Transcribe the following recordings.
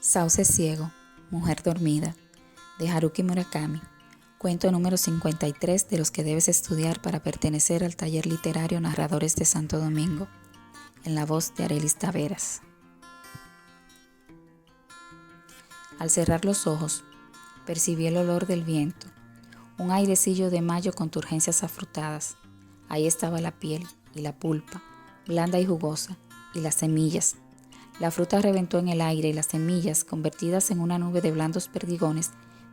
Sauce ciego, mujer dormida, de Haruki Murakami. Cuento número 53 de los que debes estudiar para pertenecer al taller literario Narradores de Santo Domingo, en la voz de Arelis Taveras. Al cerrar los ojos, percibí el olor del viento, un airecillo de mayo con turgencias afrutadas. Ahí estaba la piel y la pulpa, blanda y jugosa, y las semillas. La fruta reventó en el aire y las semillas, convertidas en una nube de blandos perdigones,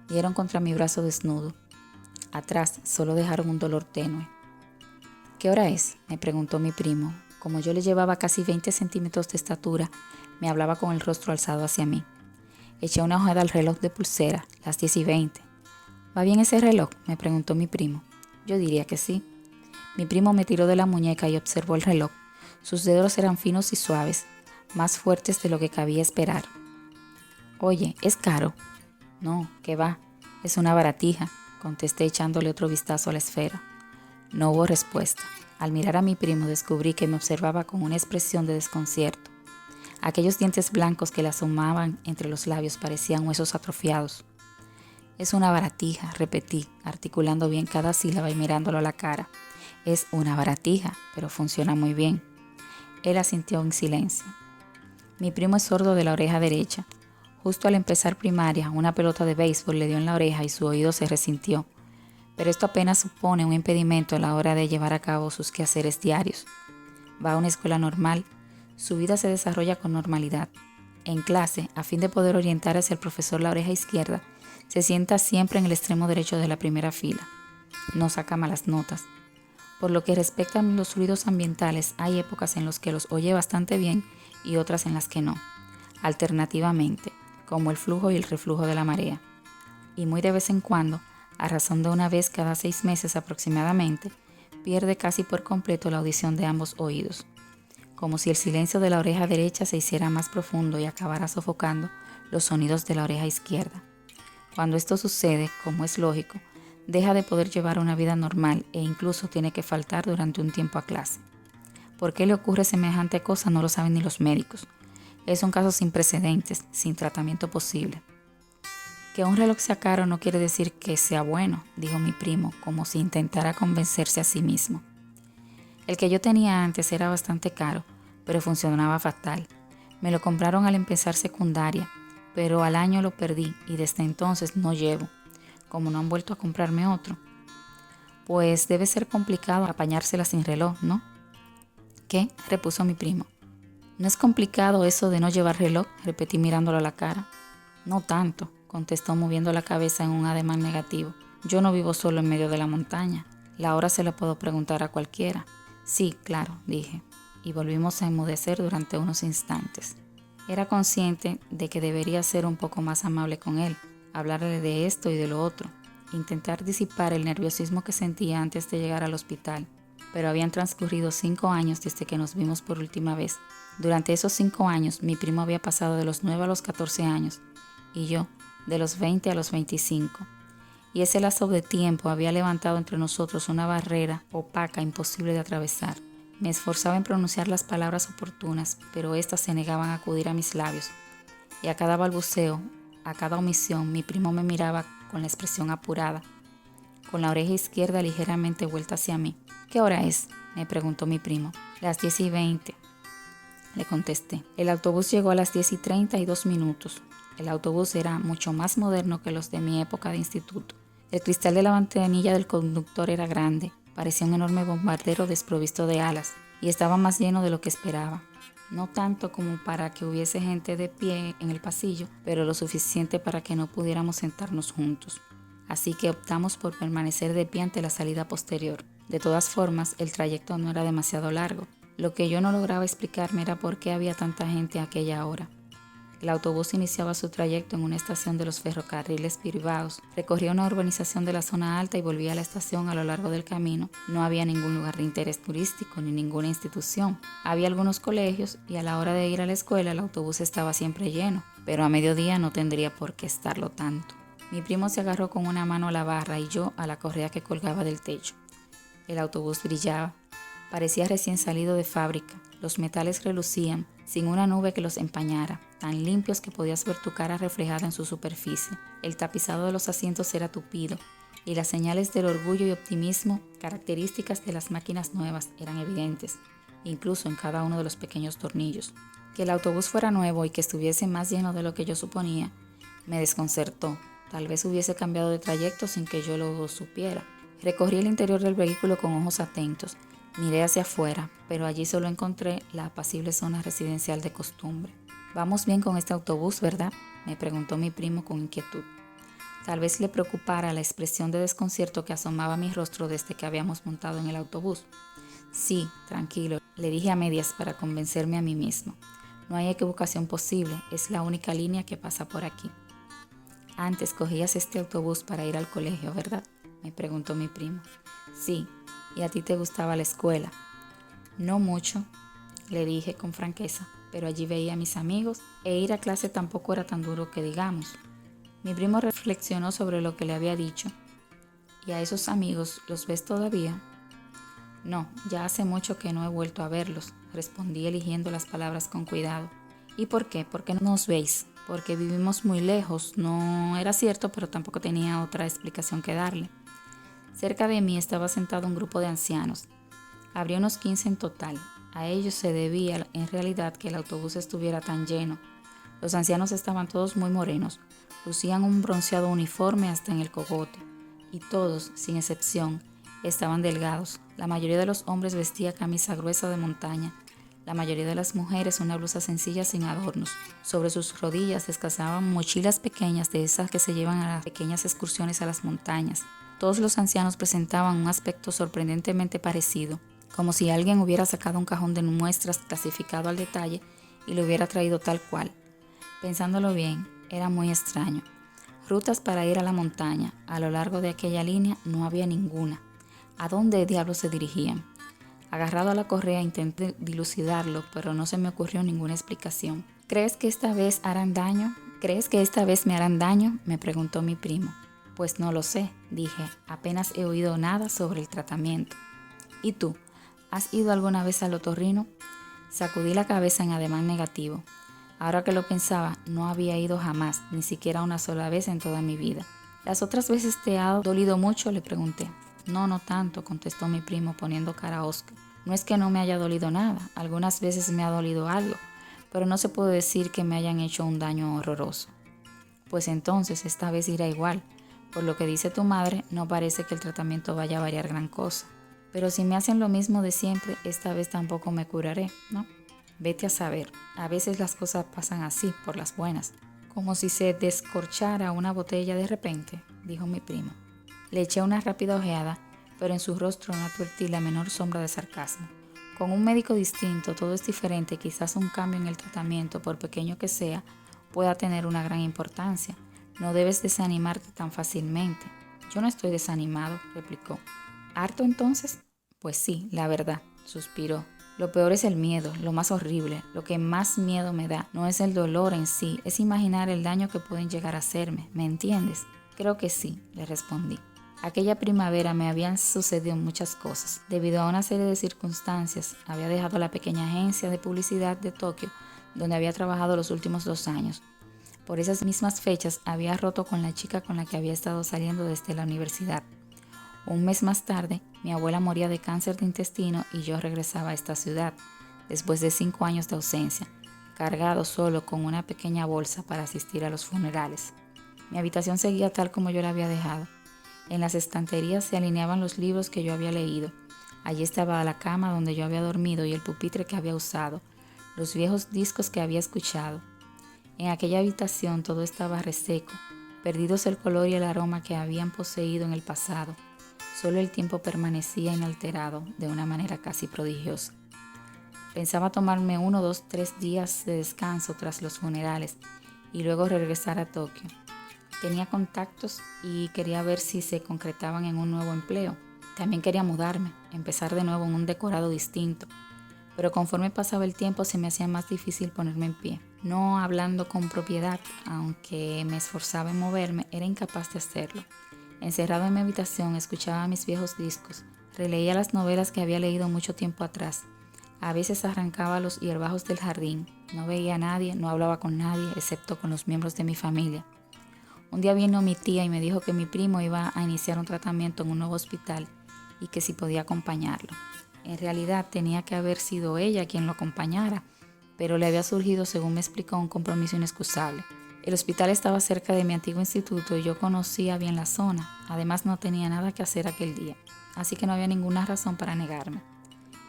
dieron contra mi brazo desnudo. Atrás solo dejaron un dolor tenue. ¿Qué hora es?, me preguntó mi primo. Como yo le llevaba casi 20 centímetros de estatura, me hablaba con el rostro alzado hacia mí. Eché una ojada al reloj de pulsera, las 10:20. ¿Va bien ese reloj?, me preguntó mi primo. Yo diría que sí. Mi primo me tiró de la muñeca y observó el reloj. Sus dedos eran finos y suaves, más fuertes de lo que cabía esperar. Oye, ¿es caro? No, ¿qué va? Es una baratija, contesté echándole otro vistazo a la esfera. No hubo respuesta. Al mirar a mi primo descubrí que me observaba con una expresión de desconcierto. Aquellos dientes blancos que le asomaban entre los labios parecían huesos atrofiados. Es una baratija, repetí, articulando bien cada sílaba y mirándolo a la cara. Es una baratija, pero funciona muy bien. Él asintió en silencio. Mi primo es sordo de la oreja derecha. Justo al empezar primaria, una pelota de béisbol le dio en la oreja y su oído se resintió. Pero esto apenas supone un impedimento a la hora de llevar a cabo sus quehaceres diarios. Va a una escuela normal. Su vida se desarrolla con normalidad. En clase, a fin de poder orientar hacia el profesor la oreja izquierda, se sienta siempre en el extremo derecho de la primera fila. No saca malas notas. Por lo que respecta a los ruidos ambientales, hay épocas en las que los oye bastante bien y otras en las que no, alternativamente, como el flujo y el reflujo de la marea. Y muy de vez en cuando, a razón de una vez cada 6 meses aproximadamente, pierde casi por completo la audición de ambos oídos, como si el silencio de la oreja derecha se hiciera más profundo y acabara sofocando los sonidos de la oreja izquierda. Cuando esto sucede, como es lógico, deja de poder llevar una vida normal e incluso tiene que faltar durante un tiempo a clase. ¿Por qué le ocurre semejante cosa? No lo saben ni los médicos. Es un caso sin precedentes, sin tratamiento posible. Que un reloj sea caro no quiere decir que sea bueno, dijo mi primo, como si intentara convencerse a sí mismo. El que yo tenía antes era bastante caro, pero funcionaba fatal. Me lo compraron al empezar secundaria, pero al año lo perdí y desde entonces no llevo, como no han vuelto a comprarme otro. Pues debe ser complicado apañársela sin reloj, ¿no? ¿Qué?, repuso mi primo. ¿No es complicado eso de no llevar reloj?, repetí mirándolo a la cara. No tanto, contestó moviendo la cabeza en un ademán negativo. Yo no vivo solo en medio de la montaña. La hora se la puedo preguntar a cualquiera. Sí, claro, dije, y volvimos a enmudecer durante unos instantes. Era consciente de que debería ser un poco más amable con él, hablarle de esto y de lo otro, intentar disipar el nerviosismo que sentía antes de llegar al hospital. Pero habían transcurrido 5 años desde que nos vimos por última vez. Durante esos 5 años, mi primo había pasado de los 9 a los 14 años, y yo, de los 20 a los 25. Y ese lazo de tiempo había levantado entre nosotros una barrera opaca imposible de atravesar. Me esforzaba en pronunciar las palabras oportunas, pero éstas se negaban a acudir a mis labios. Y a cada balbuceo, a cada omisión, mi primo me miraba con la expresión apurada, con la oreja izquierda ligeramente vuelta hacia mí. ¿Qué hora es?, me preguntó mi primo. Las 10:20, le contesté. El autobús llegó a las 10:32. El autobús era mucho más moderno que los de mi época de instituto. El cristal de la ventanilla del conductor era grande, parecía un enorme bombardero desprovisto de alas, y estaba más lleno de lo que esperaba. No tanto como para que hubiese gente de pie en el pasillo, pero lo suficiente para que no pudiéramos sentarnos juntos. Así que optamos por permanecer de pie ante la salida posterior. De todas formas, el trayecto no era demasiado largo. Lo que yo no lograba explicarme era por qué había tanta gente a aquella hora. El autobús iniciaba su trayecto en una estación de los ferrocarriles Bilbaos, recorría una urbanización de la zona alta y volvía a la estación. A lo largo del camino no había ningún lugar de interés turístico ni ninguna institución. Había algunos colegios y a la hora de ir a la escuela el autobús estaba siempre lleno, pero a mediodía no tendría por qué estarlo tanto. Mi primo se agarró con una mano a la barra y yo a la correa que colgaba del techo. El autobús brillaba. Parecía recién salido de fábrica. Los metales relucían, sin una nube que los empañara, tan limpios que podías ver tu cara reflejada en su superficie. El tapizado de los asientos era tupido y las señales del orgullo y optimismo, características de las máquinas nuevas, eran evidentes, incluso en cada uno de los pequeños tornillos. Que el autobús fuera nuevo y que estuviese más lleno de lo que yo suponía, me desconcertó. Tal vez hubiese cambiado de trayecto sin que yo lo supiera. Recorrí el interior del vehículo con ojos atentos. Miré hacia afuera, pero allí solo encontré la apacible zona residencial de costumbre. «Vamos bien con este autobús, ¿verdad?», me preguntó mi primo con inquietud. Tal vez le preocupara la expresión de desconcierto que asomaba a mi rostro desde que habíamos montado en el autobús. «Sí, tranquilo», le dije a medias para convencerme a mí mismo. «No hay equivocación posible, es la única línea que pasa por aquí». «Antes cogías este autobús para ir al colegio, ¿verdad?», me preguntó mi primo. «Sí, ¿y a ti te gustaba la escuela?». «No mucho», le dije con franqueza, pero allí veía a mis amigos e ir a clase tampoco era tan duro que digamos. Mi primo reflexionó sobre lo que le había dicho. «¿Y a esos amigos los ves todavía?». «No, ya hace mucho que no he vuelto a verlos», respondí eligiendo las palabras con cuidado. «¿Y por qué? ¿Por qué no nos veis?». «Porque vivimos muy lejos». No era cierto, pero tampoco tenía otra explicación que darle. Cerca de mí estaba sentado un grupo de ancianos. Habría unos 15 en total. A ellos se debía en realidad que el autobús estuviera tan lleno. Los ancianos estaban todos muy morenos, lucían un bronceado uniforme hasta en el cogote, y todos, sin excepción, estaban delgados. La mayoría de los hombres vestía camisa gruesa de montaña, la mayoría de las mujeres una blusa sencilla sin adornos. Sobre sus rodillas descansaban mochilas pequeñas de esas que se llevan a las pequeñas excursiones a las montañas. Todos los ancianos presentaban un aspecto sorprendentemente parecido, como si alguien hubiera sacado un cajón de muestras clasificado al detalle y lo hubiera traído tal cual. Pensándolo bien, era muy extraño. Rutas para ir a la montaña, a lo largo de aquella línea no había ninguna. ¿A dónde diablos se dirigían? Agarrado a la correa intenté dilucidarlo, pero no se me ocurrió ninguna explicación. «¿Crees que esta vez harán daño? ¿Crees que esta vez me harán daño?», me preguntó mi primo. «Pues no lo sé», dije, «apenas he oído nada sobre el tratamiento». «¿Y tú? ¿Has ido alguna vez al otorrino?». Sacudí la cabeza en ademán negativo. Ahora que lo pensaba, no había ido jamás, ni siquiera una sola vez en toda mi vida. «¿Las otras veces te ha dolido mucho?», le pregunté. «No, no tanto», contestó mi primo poniendo cara hosca. «No es que no me haya dolido nada, algunas veces me ha dolido algo, pero no se puede decir que me hayan hecho un daño horroroso». «Pues entonces esta vez irá igual. Por lo que dice tu madre, no parece que el tratamiento vaya a variar gran cosa. Pero si me hacen lo mismo de siempre, esta vez tampoco me curaré, ¿no?». «Vete a saber, a veces las cosas pasan así, por las buenas, como si se descorchara una botella de repente», dijo mi primo. Le eché una rápida ojeada, pero en su rostro no advertí la menor sombra de sarcasmo. «Con un médico distinto todo es diferente, quizás un cambio en el tratamiento, por pequeño que sea, pueda tener una gran importancia. No debes desanimarte tan fácilmente». «Yo no estoy desanimado», replicó. «¿Harto entonces?». «Pues sí, la verdad», suspiró. «Lo peor es el miedo, lo más horrible. Lo que más miedo me da no es el dolor en sí, es imaginar el daño que pueden llegar a hacerme. ¿Me entiendes?». «Creo que sí», le respondí. Aquella primavera me habían sucedido muchas cosas. Debido a una serie de circunstancias, había dejado la pequeña agencia de publicidad de Tokio, donde había trabajado los últimos 2 años. Por esas mismas fechas había roto con la chica con la que había estado saliendo desde la universidad. Un mes más tarde, mi abuela moría de cáncer de intestino y yo regresaba a esta ciudad, después de 5 años de ausencia, cargado solo con una pequeña bolsa para asistir a los funerales. Mi habitación seguía tal como yo la había dejado. En las estanterías se alineaban los libros que yo había leído. Allí estaba la cama donde yo había dormido y el pupitre que había usado, los viejos discos que había escuchado. En aquella habitación todo estaba reseco, perdidos el color y el aroma que habían poseído en el pasado. Solo el tiempo permanecía inalterado de una manera casi prodigiosa. Pensaba tomarme 1, 2, 3 días de descanso tras los funerales y luego regresar a Tokio. Tenía contactos y quería ver si se concretaban en un nuevo empleo. También quería mudarme, empezar de nuevo en un decorado distinto. Pero conforme pasaba el tiempo se me hacía más difícil ponerme en pie. No hablando con propiedad, aunque me esforzaba en moverme, era incapaz de hacerlo. Encerrado en mi habitación, escuchaba mis viejos discos, releía las novelas que había leído mucho tiempo atrás. A veces arrancaba los hierbajos del jardín. No veía a nadie, no hablaba con nadie, excepto con los miembros de mi familia. Un día vino mi tía y me dijo que mi primo iba a iniciar un tratamiento en un nuevo hospital y que si podía acompañarlo. En realidad tenía que haber sido ella quien lo acompañara, pero le había surgido, según me explicó, un compromiso inexcusable. El hospital estaba cerca de mi antiguo instituto y yo conocía bien la zona. Además no tenía nada que hacer aquel día, así que no había ninguna razón para negarme.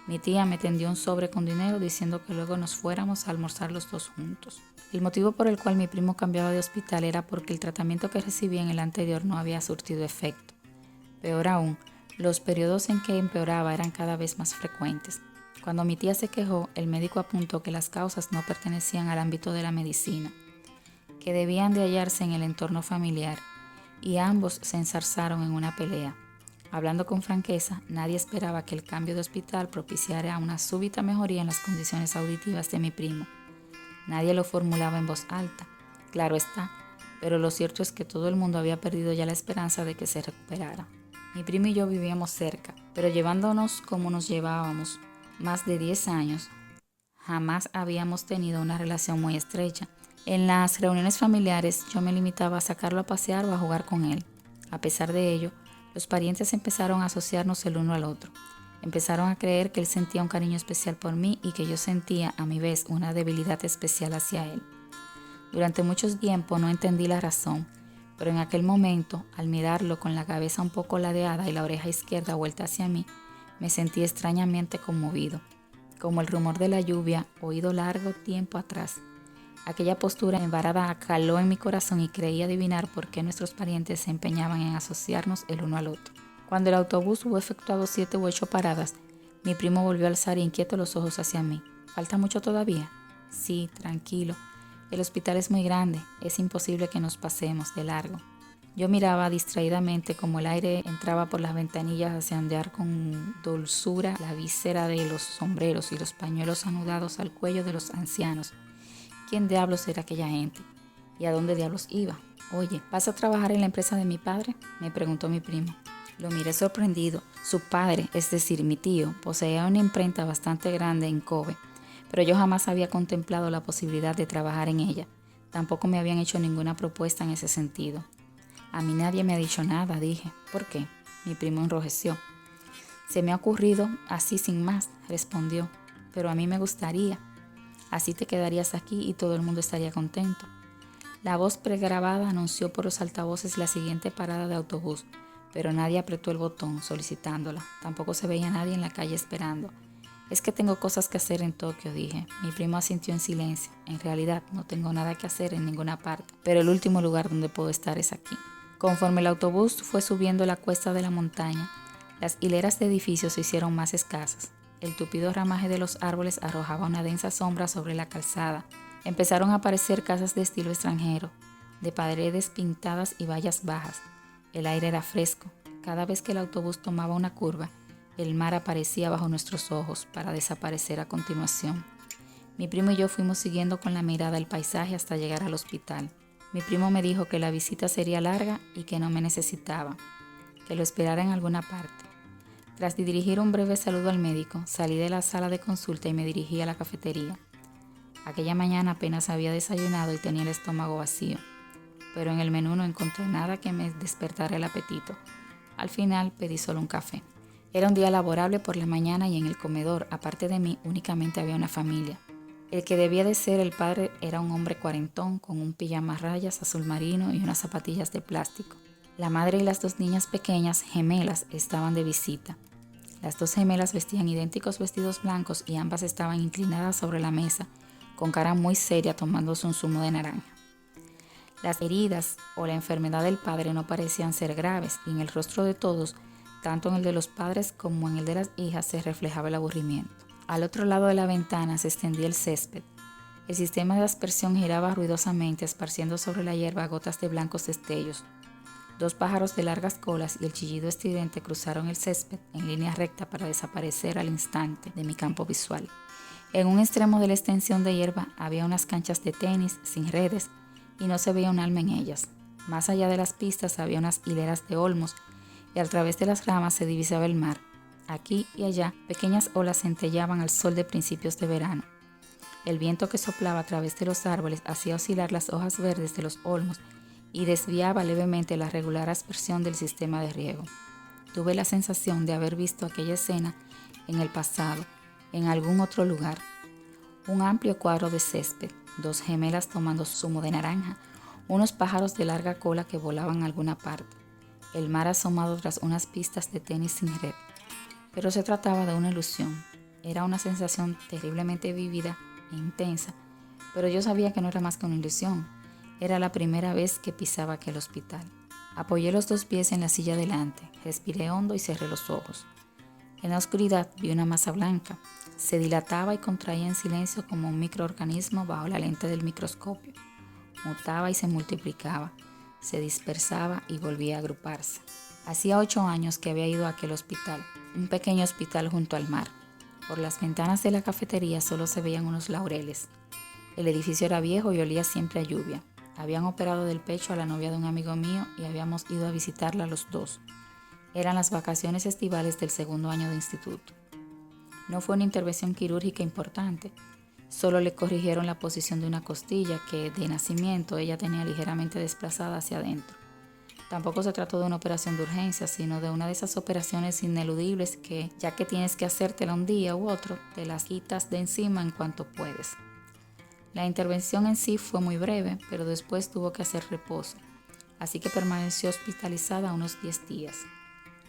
Mi tía me tendió un sobre con dinero diciendo que luego nos fuéramos a almorzar los dos juntos. El motivo por el cual mi primo cambiaba de hospital era porque el tratamiento que recibía en el anterior no había surtido efecto. Peor aún, los periodos en que empeoraba eran cada vez más frecuentes. Cuando mi tía se quejó, el médico apuntó que las causas no pertenecían al ámbito de la medicina, que debían de hallarse en el entorno familiar, y ambos se enzarzaron en una pelea. Hablando con franqueza, nadie esperaba que el cambio de hospital propiciara una súbita mejoría en las condiciones auditivas de mi primo. Nadie lo formulaba en voz alta, claro está, pero lo cierto es que todo el mundo había perdido ya la esperanza de que se recuperara. Mi primo y yo vivíamos cerca, pero llevándonos como nos llevábamos más de 10 años, jamás habíamos tenido una relación muy estrecha. En las reuniones familiares yo me limitaba a sacarlo a pasear o a jugar con él. A pesar de ello, los parientes empezaron a asociarnos el uno al otro. Empezaron a creer que él sentía un cariño especial por mí y que yo sentía, a mi vez, una debilidad especial hacia él. Durante mucho tiempo no entendí la razón, pero en aquel momento, al mirarlo con la cabeza un poco ladeada y la oreja izquierda vuelta hacia mí, me sentí extrañamente conmovido, como el rumor de la lluvia oído largo tiempo atrás. Aquella postura embarada caló en mi corazón y creí adivinar por qué nuestros parientes se empeñaban en asociarnos el uno al otro. Cuando el autobús hubo efectuado 7 u 8 paradas, mi primo volvió a alzar inquieto los ojos hacia mí. ¿Falta mucho todavía? Sí, tranquilo. El hospital es muy grande, es imposible que nos pasemos de largo. Yo miraba distraídamente como el aire entraba por las ventanillas hacia ondear con dulzura la visera de los sombreros y los pañuelos anudados al cuello de los ancianos. ¿Quién diablos era aquella gente? ¿Y a dónde diablos iba? Oye, ¿vas a trabajar en la empresa de mi padre?, me preguntó mi primo. Lo miré sorprendido. Su padre, es decir, mi tío, poseía una imprenta bastante grande en Kobe, pero yo jamás había contemplado la posibilidad de trabajar en ella. Tampoco me habían hecho ninguna propuesta en ese sentido. A mí nadie me ha dicho nada, dije. ¿Por qué? Mi primo enrojeció. Se me ha ocurrido así sin más, respondió, pero a mí me gustaría. Así te quedarías aquí y todo el mundo estaría contento. La voz pregrabada anunció por los altavoces la siguiente parada de autobús, pero nadie apretó el botón solicitándola. Tampoco se veía nadie en la calle esperando. Es que tengo cosas que hacer en Tokio, dije. Mi primo asintió en silencio. En realidad no tengo nada que hacer en ninguna parte, pero el último lugar donde puedo estar es aquí. Conforme el autobús fue subiendo la cuesta de la montaña, las hileras de edificios se hicieron más escasas. El tupido ramaje de los árboles arrojaba una densa sombra sobre la calzada. Empezaron a aparecer casas de estilo extranjero, de paredes pintadas y vallas bajas. El aire era fresco. Cada vez que el autobús tomaba una curva, el mar aparecía bajo nuestros ojos para desaparecer a continuación. Mi primo y yo fuimos siguiendo con la mirada el paisaje hasta llegar al hospital. Mi primo me dijo que la visita sería larga y que no me necesitaba, que lo esperara en alguna parte. Tras dirigir un breve saludo al médico, salí de la sala de consulta y me dirigí a la cafetería. Aquella mañana apenas había desayunado y tenía el estómago vacío, pero en el menú no encontré nada que me despertara el apetito. Al final pedí solo un café. Era un día laborable por la mañana y en el comedor, aparte de mí, únicamente había una familia. El que debía de ser el padre era un hombre cuarentón con un pijama a rayas azul marino y unas zapatillas de plástico. La madre y las 2 niñas pequeñas, gemelas, estaban de visita. Las 2 gemelas vestían idénticos vestidos blancos y ambas estaban inclinadas sobre la mesa, con cara muy seria tomándose un zumo de naranja. Las heridas o la enfermedad del padre no parecían ser graves y en el rostro de todos, tanto en el de los padres como en el de las hijas, se reflejaba el aburrimiento. Al otro lado de la ventana se extendía el césped. El sistema de aspersión giraba ruidosamente, esparciendo sobre la hierba gotas de blancos destellos. 2 pájaros de largas colas y el chillido estridente cruzaron el césped en línea recta para desaparecer al instante de mi campo visual. En un extremo de la extensión de hierba había unas canchas de tenis sin redes y no se veía un alma en ellas. Más allá de las pistas había unas hileras de olmos y a través de las ramas se divisaba el mar. Aquí y allá, pequeñas olas centellaban al sol de principios de verano. El viento que soplaba a través de los árboles hacía oscilar las hojas verdes de los olmos y desviaba levemente la regular aspersión del sistema de riego. Tuve la sensación de haber visto aquella escena en el pasado, en algún otro lugar. Un amplio cuadro de césped, dos gemelas tomando zumo de naranja, unos pájaros de larga cola que volaban a alguna parte, el mar asomado tras unas pistas de tenis sin red. Pero se trataba de una ilusión. Era una sensación terriblemente vívida e intensa, pero yo sabía que no era más que una ilusión. Era la primera vez que pisaba aquel hospital. Apoyé los dos pies en la silla delante, respiré hondo y cerré los ojos. En la oscuridad vi una masa blanca. Se dilataba y contraía en silencio como un microorganismo bajo la lente del microscopio. Mutaba y se multiplicaba, se dispersaba y volvía a agruparse. Hacía 8 años que había ido a aquel hospital, un pequeño hospital junto al mar. Por las ventanas de la cafetería solo se veían unos laureles. El edificio era viejo y olía siempre a lluvia. Habían operado del pecho a la novia de un amigo mío y habíamos ido a visitarla los dos. Eran las vacaciones estivales del segundo año de instituto. No fue una intervención quirúrgica importante. Solo le corrigieron la posición de una costilla que, de nacimiento, ella tenía ligeramente desplazada hacia adentro. Tampoco se trató de una operación de urgencia, sino de una de esas operaciones ineludibles que, ya que tienes que hacértela un día u otro, te las quitas de encima en cuanto puedes. La intervención en sí fue muy breve, pero después tuvo que hacer reposo, así que permaneció hospitalizada unos 10 días.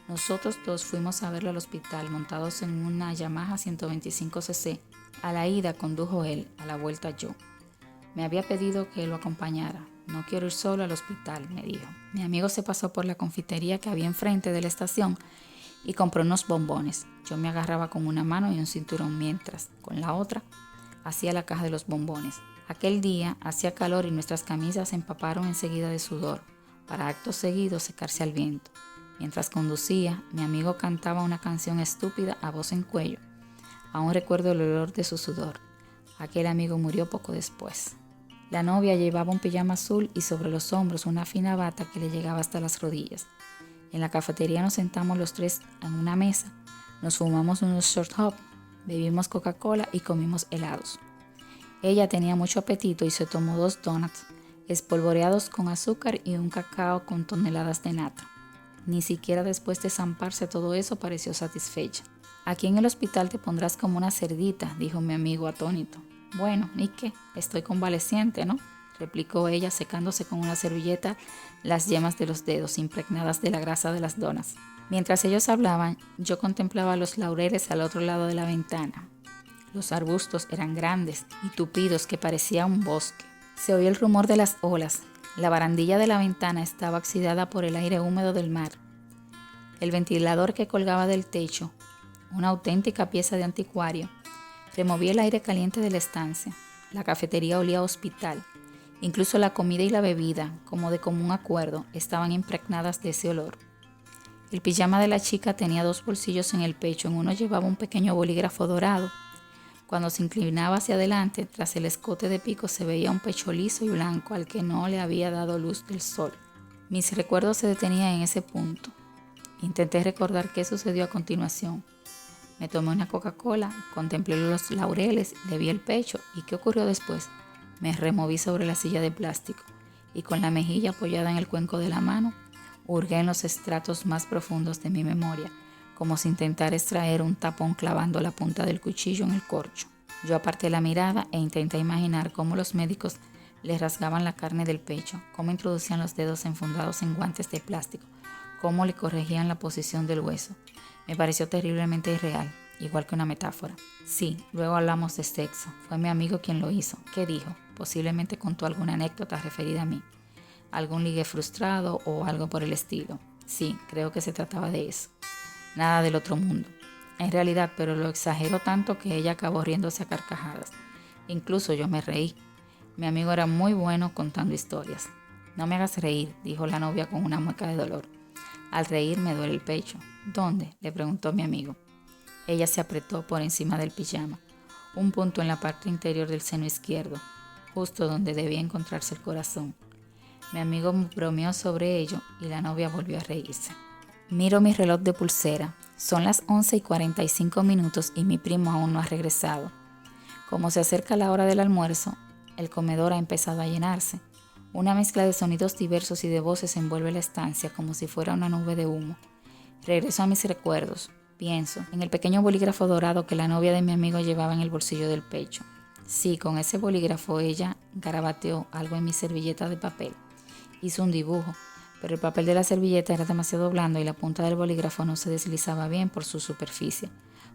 Nosotros dos fuimos a verla al hospital montados en una Yamaha 125cc. A la ida condujo él, a la vuelta yo. Me había pedido que lo acompañara. No quiero ir solo al hospital, me dijo. Mi amigo se pasó por la confitería que había enfrente de la estación y compró unos bombones. Yo me agarraba con una mano y un cinturón mientras, con la otra, hacía la caja de los bombones. Aquel día hacía calor y nuestras camisas se empaparon enseguida de sudor, para acto seguido secarse al viento. Mientras conducía, mi amigo cantaba una canción estúpida a voz en cuello. Aún recuerdo el olor de su sudor. Aquel amigo murió poco después. La novia llevaba un pijama azul y sobre los hombros una fina bata que le llegaba hasta las rodillas. En la cafetería nos sentamos los tres en una mesa, nos fumamos unos short hop, bebimos Coca-Cola y comimos helados. Ella tenía mucho apetito y se tomó 2 donuts, espolvoreados con azúcar y un cacao con toneladas de nata. Ni siquiera después de zamparse todo eso pareció satisfecha. Aquí en el hospital te pondrás como una cerdita, dijo mi amigo atónito. Bueno, ¿y qué? Estoy convaleciente, ¿no?, replicó ella secándose con una servilleta las yemas de los dedos impregnadas de la grasa de las donas. Mientras ellos hablaban, yo contemplaba los laureles al otro lado de la ventana. Los arbustos eran grandes y tupidos que parecía un bosque. Se oía el rumor de las olas. La barandilla de la ventana estaba oxidada por el aire húmedo del mar. El ventilador que colgaba del techo, una auténtica pieza de anticuario, removía el aire caliente de la estancia. La cafetería olía a hospital. Incluso la comida y la bebida, como de común acuerdo, estaban impregnadas de ese olor. El pijama de la chica tenía 2 bolsillos en el pecho. En uno llevaba un pequeño bolígrafo dorado. Cuando se inclinaba hacia adelante, tras el escote de pico se veía un pecho liso y blanco al que no le había dado luz del sol. Mis recuerdos se detenían en ese punto. Intenté recordar qué sucedió a continuación. Me tomé una Coca-Cola, contemplé los laureles, le vi el pecho y ¿qué ocurrió después? Me removí sobre la silla de plástico y con la mejilla apoyada en el cuenco de la mano, hurgué en los estratos más profundos de mi memoria, como si intentara extraer un tapón clavando la punta del cuchillo en el corcho. Yo aparté la mirada e intenté imaginar cómo los médicos le rasgaban la carne del pecho, cómo introducían los dedos enfundados en guantes de plástico, cómo le corregían la posición del hueso. Me pareció terriblemente irreal, igual que una metáfora. Sí, luego hablamos de sexo. Fue mi amigo quien lo hizo. ¿Qué dijo? Posiblemente contó alguna anécdota referida a mí. Algún ligue frustrado o algo por el estilo. Sí, creo que se trataba de eso. Nada del otro mundo. En realidad, pero lo exageró tanto que ella acabó riéndose a carcajadas. Incluso yo me reí. Mi amigo era muy bueno contando historias. No me hagas reír, dijo la novia con una mueca de dolor. Al reír me duele el pecho. ¿Dónde?, le preguntó mi amigo. Ella se apretó por encima del pijama, un punto en la parte interior del seno izquierdo, justo donde debía encontrarse el corazón. Mi amigo bromeó sobre ello y la novia volvió a reírse. Miro mi reloj de pulsera. Son las 11:45 y mi primo aún no ha regresado. Como se acerca la hora del almuerzo, el comedor ha empezado a llenarse. Una mezcla de sonidos diversos y de voces envuelve la estancia como si fuera una nube de humo. Regreso a mis recuerdos. Pienso en el pequeño bolígrafo dorado que la novia de mi amigo llevaba en el bolsillo del pecho. Sí, con ese bolígrafo ella garabateó algo en mi servilleta de papel. Hizo un dibujo, pero el papel de la servilleta era demasiado blando y la punta del bolígrafo no se deslizaba bien por su superficie.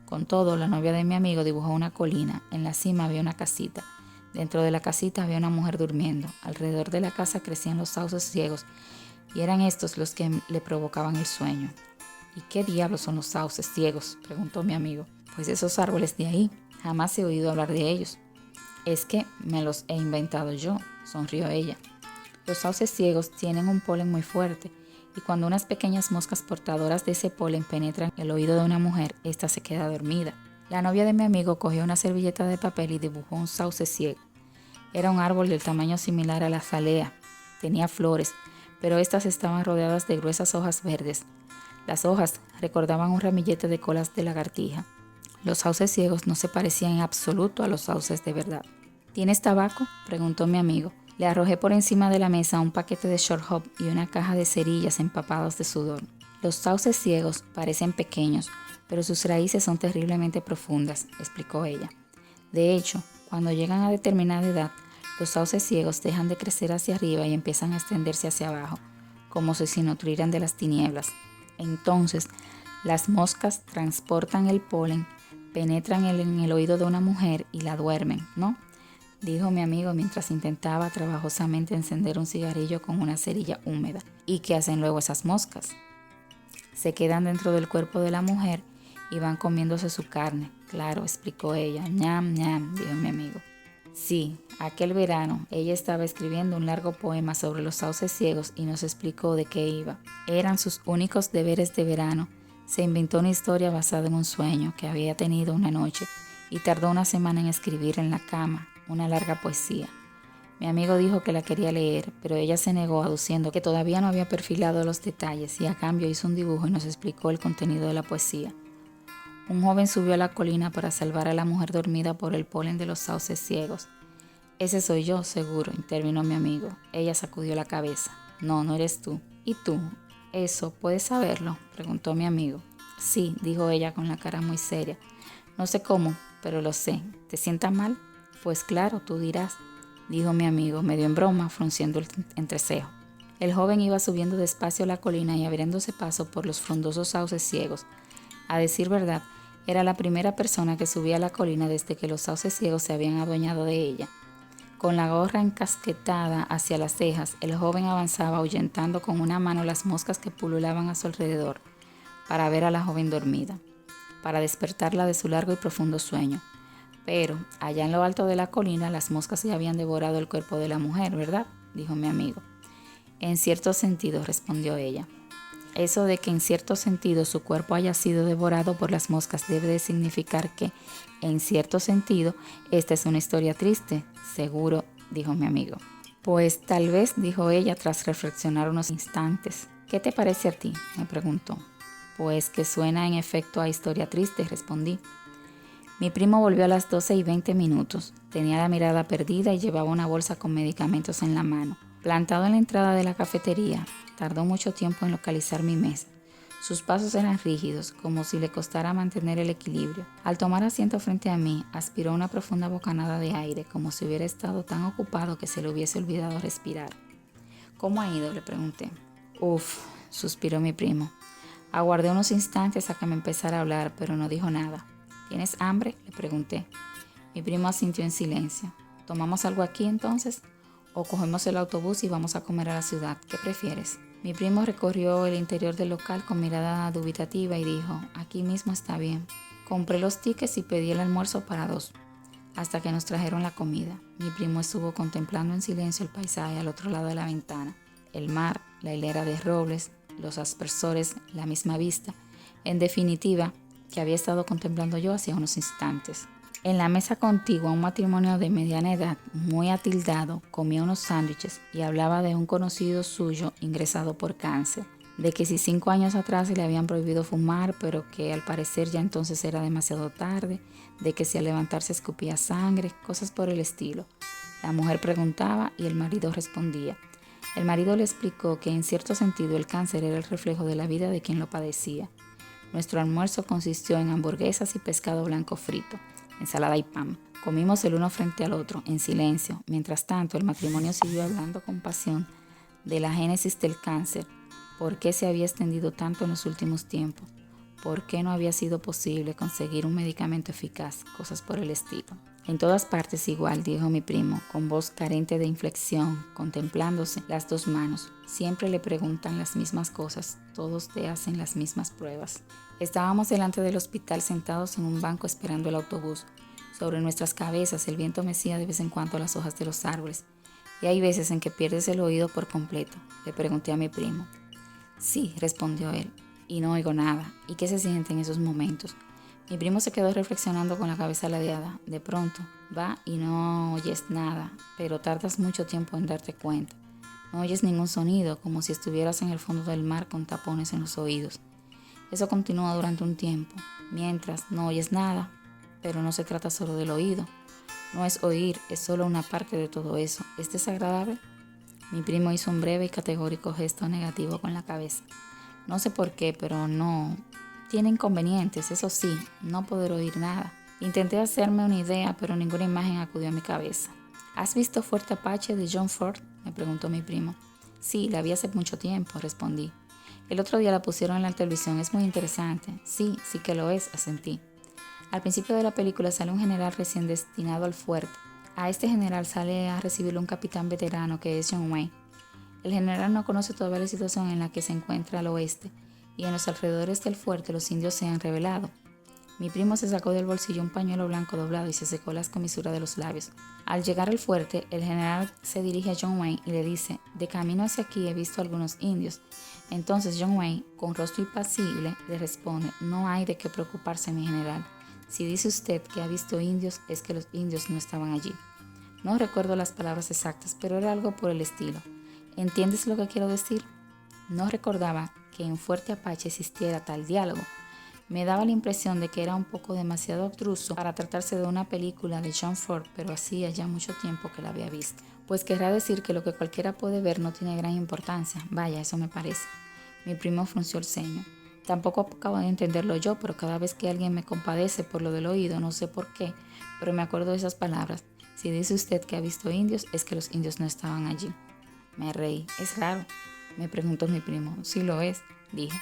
Con todo, la novia de mi amigo dibujó una colina. En la cima había una casita. Dentro de la casita había una mujer durmiendo. Alrededor de la casa crecían los sauces ciegos y eran estos los que le provocaban el sueño. ¿Y qué diablos son los sauces ciegos?, preguntó mi amigo. Pues esos árboles de ahí. Jamás he oído hablar de ellos. Es que me los he inventado yo, sonrió ella. Los sauces ciegos tienen un polen muy fuerte y cuando unas pequeñas moscas portadoras de ese polen penetran el oído de una mujer, ésta se queda dormida. La novia de mi amigo cogió una servilleta de papel y dibujó un sauce ciego. Era un árbol del tamaño similar a la azalea. Tenía flores, pero estas estaban rodeadas de gruesas hojas verdes. Las hojas recordaban un ramillete de colas de lagartija. Los sauces ciegos no se parecían en absoluto a los sauces de verdad. ¿Tienes tabaco?, preguntó mi amigo. Le arrojé por encima de la mesa un paquete de short hop y una caja de cerillas empapadas de sudor. Los sauces ciegos parecen pequeños, pero sus raíces son terriblemente profundas, explicó ella. De hecho, cuando llegan a determinada edad, los sauces ciegos dejan de crecer hacia arriba y empiezan a extenderse hacia abajo, como si se nutrieran de las tinieblas. Entonces, las moscas transportan el polen, penetran en el oído de una mujer y la duermen, ¿no?, dijo mi amigo mientras intentaba trabajosamente encender un cigarrillo con una cerilla húmeda. ¿Y qué hacen luego esas moscas? Se quedan dentro del cuerpo de la mujer y van comiéndose su carne. Claro, explicó ella. Ñam, ñam, dijo mi amigo. Sí, aquel verano ella estaba escribiendo un largo poema sobre los sauces ciegos y nos explicó de qué iba. Eran sus únicos deberes de verano. Se inventó una historia basada en un sueño que había tenido una noche y tardó una semana en escribir en la cama una larga poesía. Mi amigo dijo que la quería leer, pero ella se negó aduciendo que todavía no había perfilado los detalles y a cambio hizo un dibujo y nos explicó el contenido de la poesía. Un joven subió a la colina para salvar a la mujer dormida por el polen de los sauces ciegos. Ese soy yo, seguro, intervino mi amigo. Ella sacudió la cabeza. No, no eres tú. ¿Y tú? ¿Eso puedes saberlo?, preguntó mi amigo. Sí, dijo ella con la cara muy seria. No sé cómo, pero lo sé. ¿Te sientas mal? Pues claro, tú dirás, dijo mi amigo, medio en broma, frunciendo el entrecejo. El joven iba subiendo despacio la colina y abriéndose paso por los frondosos sauces ciegos. A decir verdad, era la primera persona que subía a la colina desde que los sauces ciegos se habían adueñado de ella. Con la gorra encasquetada hacia las cejas, el joven avanzaba ahuyentando con una mano las moscas que pululaban a su alrededor, para ver a la joven dormida, para despertarla de su largo y profundo sueño. Pero, allá en lo alto de la colina, las moscas ya habían devorado el cuerpo de la mujer, ¿verdad?, dijo mi amigo. En cierto sentido, respondió ella. Eso de que en cierto sentido su cuerpo haya sido devorado por las moscas debe de significar que, en cierto sentido, esta es una historia triste, seguro, dijo mi amigo. Pues tal vez, dijo ella tras reflexionar unos instantes. ¿Qué te parece a ti?, me preguntó. Pues que suena en efecto a historia triste, respondí. Mi primo volvió a las 12:20. Tenía la mirada perdida y llevaba una bolsa con medicamentos en la mano. Plantado en la entrada de la cafetería, tardó mucho tiempo en localizar mi mesa. Sus pasos eran rígidos, como si le costara mantener el equilibrio. Al tomar asiento frente a mí, aspiró una profunda bocanada de aire, como si hubiera estado tan ocupado que se le hubiese olvidado respirar. ¿Cómo ha ido?, le pregunté. Uf, suspiró mi primo. Aguardé unos instantes a que me empezara a hablar, pero no dijo nada. ¿Tienes hambre?, le pregunté. Mi primo asintió en silencio. ¿Tomamos algo aquí entonces? ¿O cogemos el autobús y vamos a comer a la ciudad? ¿Qué prefieres? Mi primo recorrió el interior del local con mirada dubitativa y dijo, aquí mismo está bien. Compré los tickets y pedí el almuerzo para 2, hasta que nos trajeron la comida. Mi primo estuvo contemplando en silencio el paisaje al otro lado de la ventana. El mar, la hilera de robles, los aspersores, la misma vista. En definitiva, que había estado contemplando yo hacía unos instantes. En la mesa contigua, un matrimonio de mediana edad, muy atildado, comía unos sándwiches y hablaba de un conocido suyo ingresado por cáncer. de que si 5 años atrás se le habían prohibido fumar, pero que al parecer ya entonces era demasiado tarde, de que si al levantarse escupía sangre, cosas por el estilo. La mujer preguntaba y el marido respondía. El marido le explicó que en cierto sentido el cáncer era el reflejo de la vida de quien lo padecía. Nuestro almuerzo consistió en hamburguesas y pescado blanco frito, ensalada y pan. Comimos el uno frente al otro, en silencio. Mientras tanto, el matrimonio siguió hablando con pasión de la génesis del cáncer, por qué se había extendido tanto en los últimos tiempos, por qué no había sido posible conseguir un medicamento eficaz, cosas por el estilo. En todas partes igual, dijo mi primo, con voz carente de inflexión, contemplándose las dos manos. Siempre le preguntan las mismas cosas, todos te hacen las mismas pruebas. Estábamos delante del hospital sentados en un banco esperando el autobús. Sobre nuestras cabezas el viento mecía de vez en cuando las hojas de los árboles. Y hay veces en que pierdes el oído por completo, le pregunté a mi primo. Sí, respondió él, y no oigo nada. ¿Y qué se siente en esos momentos? Mi primo se quedó reflexionando con la cabeza ladeada. De pronto, va y no oyes nada, pero tardas mucho tiempo en darte cuenta. No oyes ningún sonido, como si estuvieras en el fondo del mar con tapones en los oídos. Eso continúa durante un tiempo, mientras no oyes nada, pero no se trata solo del oído. No es oír, es solo una parte de todo eso. ¿Es desagradable? Mi primo hizo un breve y categórico gesto negativo con la cabeza. No sé por qué, pero no. Tiene inconvenientes, eso sí, no poder oír nada. Intenté hacerme una idea, pero ninguna imagen acudió a mi cabeza. ¿Has visto Fuerte Apache de John Ford?, me preguntó mi primo. Sí, la vi hace mucho tiempo, respondí. El otro día la pusieron en la televisión, es muy interesante. Sí, sí que lo es, asentí. Al principio de la película sale un general recién destinado al fuerte. A este general sale a recibirlo un capitán veterano que es John Wayne. El general no conoce todavía la situación en la que se encuentra al oeste y en los alrededores del fuerte los indios se han rebelado. Mi primo se sacó del bolsillo un pañuelo blanco doblado y se secó las comisuras de los labios. Al llegar al fuerte, el general se dirige a John Wayne y le dice, de camino hacia aquí he visto algunos indios. Entonces John Wayne, con rostro impasible, le responde, no hay de qué preocuparse, mi general. Si dice usted que ha visto indios, es que los indios no estaban allí. No recuerdo las palabras exactas, pero era algo por el estilo. ¿Entiendes lo que quiero decir? No recordaba que en Fuerte Apache existiera tal diálogo. Me daba la impresión de que era un poco demasiado obtruso para tratarse de una película de John Ford, pero hacía ya mucho tiempo que la había visto. Pues querrá decir que lo que cualquiera puede ver no tiene gran importancia. Vaya, eso me parece. Mi primo frunció el ceño. Tampoco acabo de entenderlo yo, pero cada vez que alguien me compadece por lo del oído, no sé por qué, pero me acuerdo de esas palabras. Si dice usted que ha visto indios, es que los indios no estaban allí. Me reí. ¿Es raro?, me preguntó mi primo. Sí lo es, dije.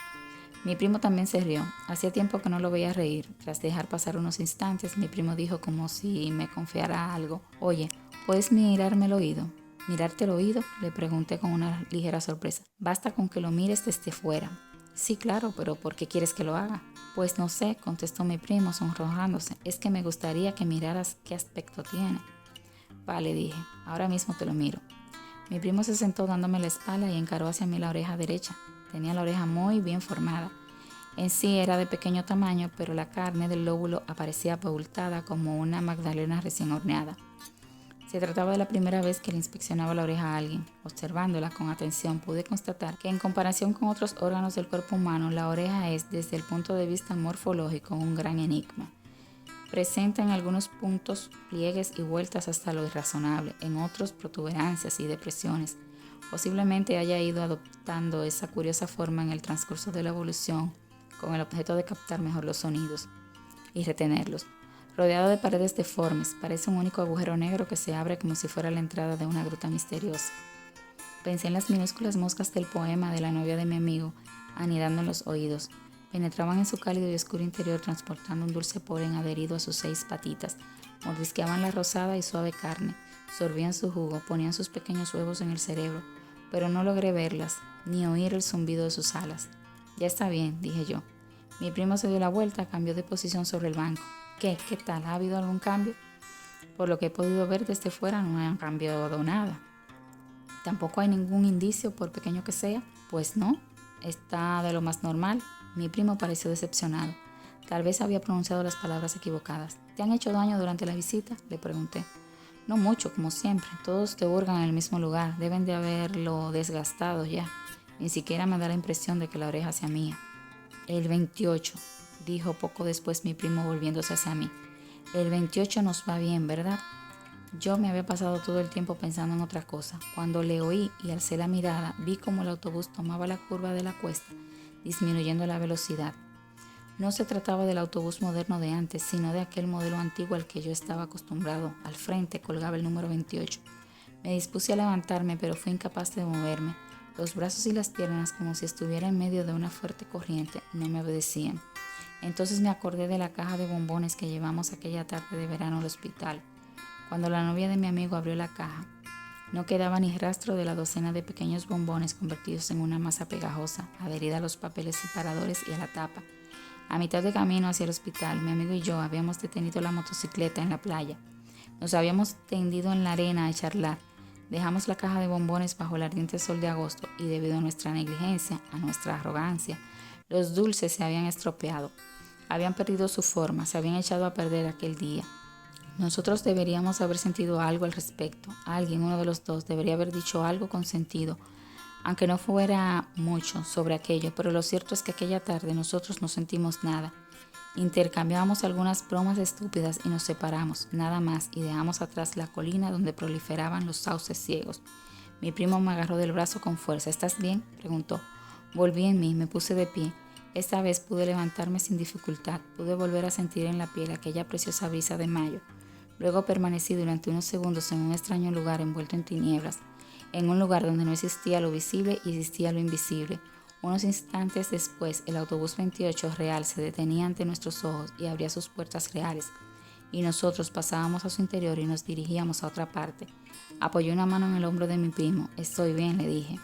Mi primo también se rió. Hacía tiempo que no lo veía reír. Tras dejar pasar unos instantes, mi primo dijo como si me confiara algo. Oye, ¿puedes mirarme el oído? ¿Mirarte el oído?, le pregunté con una ligera sorpresa. Basta con que lo mires desde fuera. Sí, claro, pero ¿por qué quieres que lo haga? Pues no sé, contestó mi primo sonrojándose. Es que me gustaría que miraras qué aspecto tiene. Vale, dije, ahora mismo te lo miro. Mi primo se sentó dándome la espalda y encaró hacia mí la oreja derecha. Tenía la oreja muy bien formada. En sí era de pequeño tamaño, pero la carne del lóbulo aparecía abultada como una magdalena recién horneada. Se trataba de la primera vez que le inspeccionaba la oreja a alguien. Observándola con atención pude constatar que en comparación con otros órganos del cuerpo humano, la oreja es, desde el punto de vista morfológico, un gran enigma. Presenta en algunos puntos pliegues y vueltas hasta lo irrazonable, en otros protuberancias y depresiones. Posiblemente haya ido adoptando esa curiosa forma en el transcurso de la evolución, con el objeto de captar mejor los sonidos y retenerlos. Rodeado de paredes deformes, parece un único agujero negro que se abre como si fuera la entrada de una gruta misteriosa. Pensé en las minúsculas moscas del poema de la novia de mi amigo, anidando en los oídos. Penetraban en su cálido y oscuro interior transportando un dulce polen adherido a sus 6 patitas, mordisqueaban la rosada y suave carne, sorbían su jugo, ponían sus pequeños huevos en el cerebro, pero no logré verlas, ni oír el zumbido de sus alas. Ya está bien, dije yo. Mi primo se dio la vuelta, cambió de posición sobre el banco. ¿Qué tal? ¿Ha habido algún cambio? Por lo que he podido ver desde fuera no han cambiado nada. Tampoco hay ningún indicio, por pequeño que sea. Pues no, está de lo más normal. Mi primo pareció decepcionado. Tal vez había pronunciado las palabras equivocadas. ¿Te han hecho daño durante la visita?, le pregunté. No mucho, como siempre. Todos te hurgan en el mismo lugar. Deben de haberlo desgastado ya. Ni siquiera me da la impresión de que la oreja sea mía. El 28, dijo poco después mi primo volviéndose hacia mí. El 28 nos va bien, ¿verdad? Yo me había pasado todo el tiempo pensando en otra cosa. Cuando le oí y alcé la mirada, vi cómo el autobús tomaba la curva de la cuesta, disminuyendo la velocidad. No se trataba del autobús moderno de antes, sino de aquel modelo antiguo al que yo estaba acostumbrado. Al frente colgaba el número 28. Me dispuse a levantarme, pero fui incapaz de moverme. Los brazos y las piernas, como si estuviera en medio de una fuerte corriente, no me obedecían. Entonces me acordé de la caja de bombones que llevamos aquella tarde de verano al hospital. Cuando la novia de mi amigo abrió la caja, no quedaba ni rastro de la docena de pequeños bombones convertidos en una masa pegajosa, adherida a los papeles separadores y a la tapa. A mitad de camino hacia el hospital, mi amigo y yo habíamos detenido la motocicleta en la playa. Nos habíamos tendido en la arena a charlar. Dejamos la caja de bombones bajo el ardiente sol de agosto y debido a nuestra negligencia, a nuestra arrogancia, los dulces se habían estropeado. Habían perdido su forma, se habían echado a perder aquel día. Nosotros deberíamos haber sentido algo al respecto. Alguien, uno de los dos, debería haber dicho algo con sentido, aunque no fuera mucho sobre aquello, pero lo cierto es que aquella tarde nosotros no sentimos nada. Intercambiamos algunas bromas estúpidas y nos separamos, nada más, y dejamos atrás la colina donde proliferaban los sauces ciegos. Mi primo me agarró del brazo con fuerza. ¿Estás bien?, preguntó. Volví en mí, me puse de pie. Esta vez pude levantarme sin dificultad, pude volver a sentir en la piel aquella preciosa brisa de mayo. Luego permanecí durante unos segundos en un extraño lugar envuelto en tinieblas, en un lugar donde no existía lo visible y existía lo invisible. Unos instantes después, el autobús 28 real se detenía ante nuestros ojos y abría sus puertas reales, y nosotros pasábamos a su interior y nos dirigíamos a otra parte. Apoyé una mano en el hombro de mi primo. «Estoy bien», le dije.